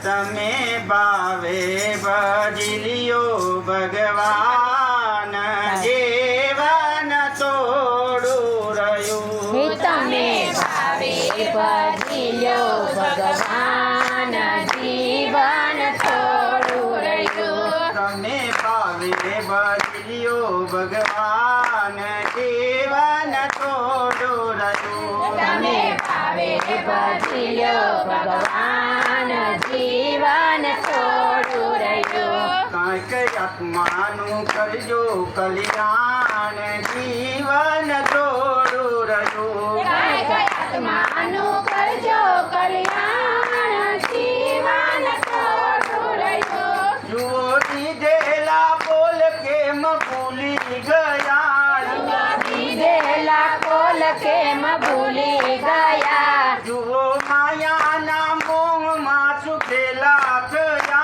તમે ભાવે ભજલિયો ભગવાન જીવન થોડું રહ્યું. તમે ભાવે ભજલ્યો ભગવાન જીવન થોડું રહ્યું. તમે ભાવે ભજલિયો ભગવાન જીવન થોડું રહ્યું. તમે ભાવે ભજલ્યો ભગવાન જીવન થોડું રહ્યું. કાંઈક આત્માનું કરજો કલ્યાણ જીવન થોડું રહ્યું. કાંઈક આત્માનું કરજો કલ્યાણ જીવન થોડું રહ્યું. જુઓ દીધેલા બોલ કેમ ભૂલી ગયા. દીધેલા કોલ કેમ ભૂલી ગયા. જુઓ માયાના મોહમાં છુપેલા થયા.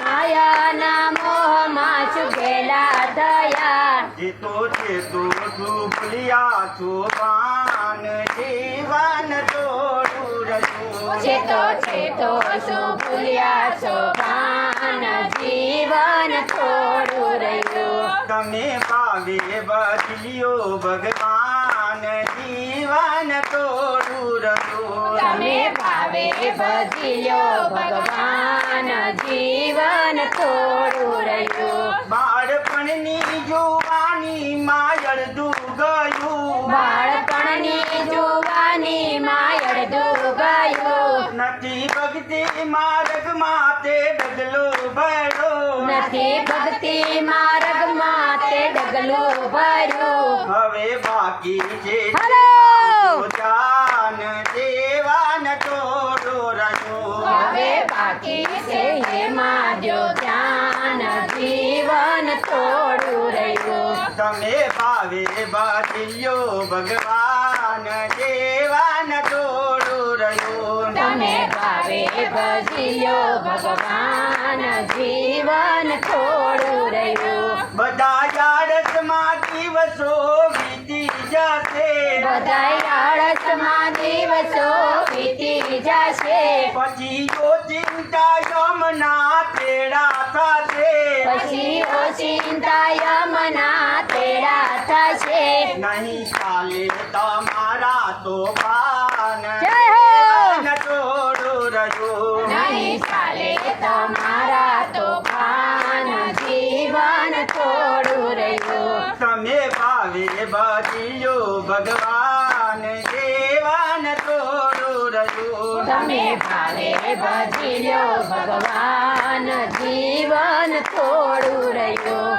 માયાના મોહમાં છુપેલા થયા. જીતો છે તો ભૂલ્યા છો પાન જીવન થોડું રહ્યું. ચેતો ચેતો શું ભૂલ્યા છો ભાન જીવન થોડું રહ્યું. તમે ભાવે બદલ્યો ભગવાન જીવન થોડું રહ્યું. તમે ભાવે બદલ્યો ભગવાન જીવન થોડું રહ્યું. બાળપણની જુવાની માયળ ગયું. બાળપણની જુવાની માયડું ગયું. નથી ભક્તિ માર્ગમાં તે ડગલો ભર્યો. નથી ભક્તિ માર્ગમાં તે ડગલું ભર્યું. હવે બાકી છે હલો. જાન દેવાન થોડું રહ્યું. હવે બાકી છે એમાં જો ધ્યાન જીવન થોડું રહ્યું. તમે ભાવે બદલ્યો ભગવાન દેવાન થોડું રહ્યું. તમે ભાવે ભજલ્યો ભગવાન જીવન થોડું રહ્યું. બધા આળસમાં દિવસો વીતી જશે. બધા આળસમાં દિવસો વીતી જશે. પછી જો ચિંતા યમના તેડા થશે. પછી ઓ ચિંતા યમના તેડા થશે. નહીં ચાલે તમારા તો પાન જય હો. જીવન થોડું રહ્યું. નહીં ચાલે તમારા તોફાન જીવન થોડું રહ્યું. તમે ભાવે બદલ્યો ભગવાન જીવન થોડું રહ્યું. તમે ભાવે ભજલ્યો ભગવાન જીવન થોડું રહ્યું.